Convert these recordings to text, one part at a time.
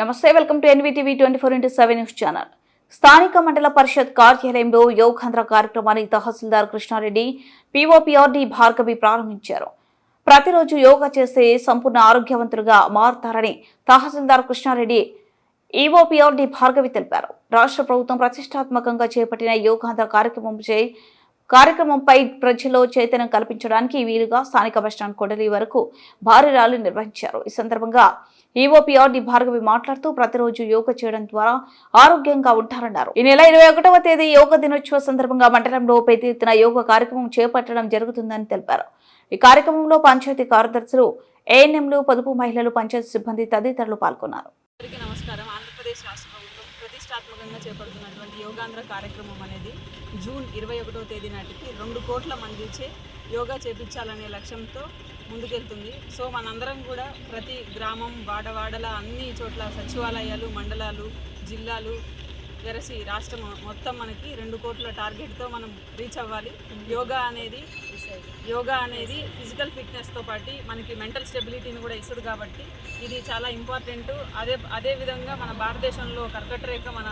నమస్తే, welcome to NVTV 24/7 news channel. స్థానిక మండల పరిషత్ కార్యాలయంలో యోగాంధ్ర కార్యక్రమాన్ని తహసీల్దార్ కృష్ణారెడ్డి, పీఓపీఆర్డీ భార్గవి ప్రారంభించారు. ప్రతిరోజు యోగా చేస్తే సంపూర్ణ ఆరోగ్యవంతులుగా మారుతారని తహసీల్దార్ కృష్ణారెడ్డి, ఈఓపీఆర్డీ భార్గవి తెలిపారు. రాష్ట్ర ప్రభుత్వం ప్రతిష్టాత్మకంగా చేపట్టిన యోగాంధ్ర కార్యక్రమంపై ప్రజల్లో చైతన్యం కల్పించడానికి వీలుగా స్థానిక బస్టాండ్ కొడలి వరకు భారీ ర్యాలీ నిర్వహించారు. ఈ సందర్భంగా ఈఓపీఆర్డీ భార్గవి మాట్లాడుతూ ప్రతిరోజు యోగా చేయడం ద్వారా ఆరోగ్యంగా ఉంటారన్నారు. ఈ నెల 21వ తేదీ యోగా దినోత్సవ సందర్భంగా మండలంలో పెద్ద ఎత్తున యోగా కార్యక్రమం చేపట్టడం జరుగుతుందని తెలిపారు. ఈ కార్యక్రమంలో పంచాయతీ కార్యదర్శులు, ఏఎన్ఎంలు, పొదుపు మహిళలు, పంచాయతీ సిబ్బంది తదితరులు పాల్గొన్నారు. నమస్కారం. ఆంధ్రప్రదేశ్ రాష్ట్ర ప్రభుత్వం ప్రతిష్టాత్మకంగా చేపడుతున్నటువంటి యోగాంధ్ర కార్యక్రమం అనేది జూన్ 21వ తేదీ నాటికి 2 కోట్ల మందిచే యోగా చేపించాలనే లక్ష్యంతో ముందుకెళ్తుంది. సో మనందరం కూడా ప్రతి గ్రామం, వాడవాడల అన్ని చోట్ల సచివాలయాలు, మండలాలు, జిల్లాలు వెరసి రాష్ట్రం మొత్తం మనకి 2 కోట్ల టార్గెట్తో మనం రీచ్ అవ్వాలి. యోగా అనేది ఫిజికల్ ఫిట్నెస్తో పాటు మనకి మెంటల్ స్టెబిలిటీని కూడా ఇస్తుంది కాబట్టి ఇది చాలా ఇంపార్టెంట్. అదేవిధంగా మన భారతదేశంలో కర్కటరేఖ మన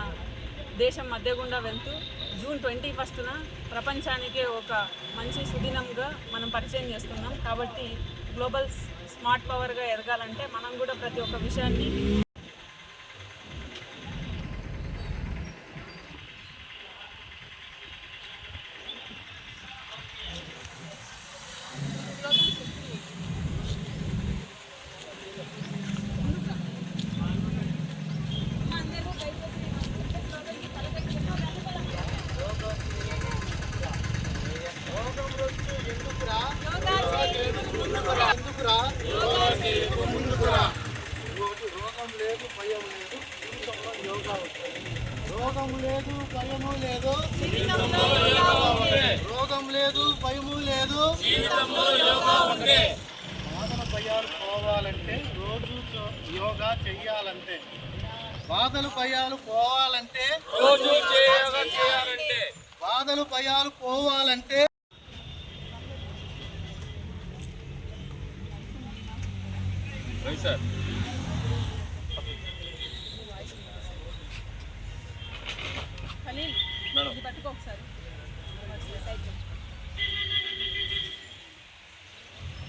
దేశం మధ్య గుండా వెళ్తూ జూన్ 21న ప్రపంచానికే ఒక మంచి సుదినంగా మనం పరిచయం చేస్తున్నాం. కాబట్టి గ్లోబల్ స్మార్ట్ పవర్గా ఎదగాలంటే మనం కూడా ప్రతి ఒక్క విషయాన్ని రోగం లేదు, భయము లేదు, రోగం లేదు, భయము లేదు. బాధల భయాలు పోవాలంటే రోజు యోగా చెయ్యాలంటే, బాధలు భయాలు పోవాలంటే రోజు యోగా చేయాలంటే, బాధలు భయాలు పోవాలంటే పట్టుకో ఒకసారి.